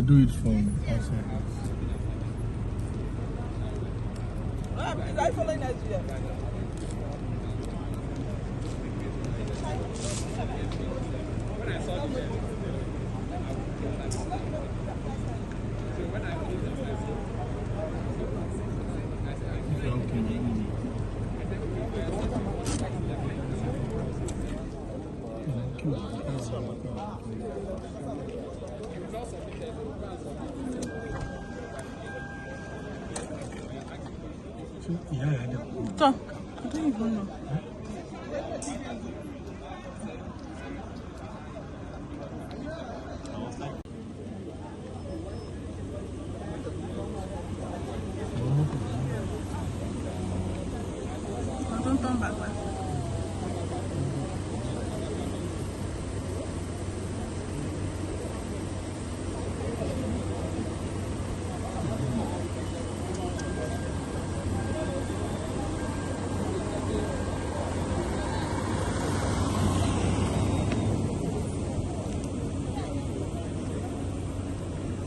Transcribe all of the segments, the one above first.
do it from outside. Is I following Nigeria? So, I don't even know. Don't turn back.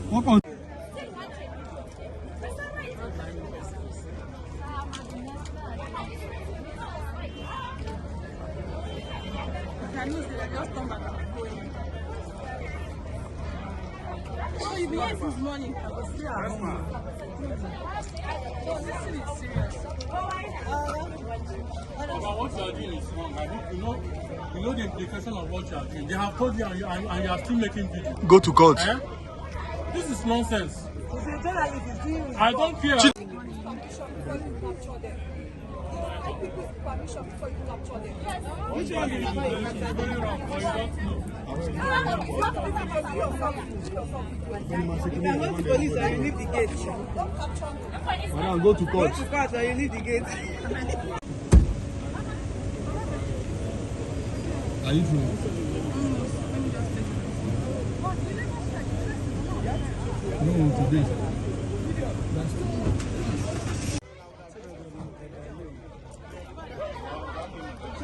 What on? Oh, you've been here since morning. What you are doing is wrong. You know the implication of what you are doing. They have told you and you are still making video. Go to court. Eh? This is nonsense. I don't care. Which one is very wrong? You don't know. If I go to police, I will leave the gate. Madam, go to court. Go to court, I will leave the gate. Are you true? No, today.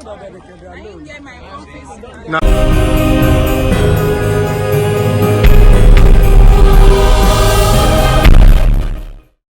I didn't get my office. Now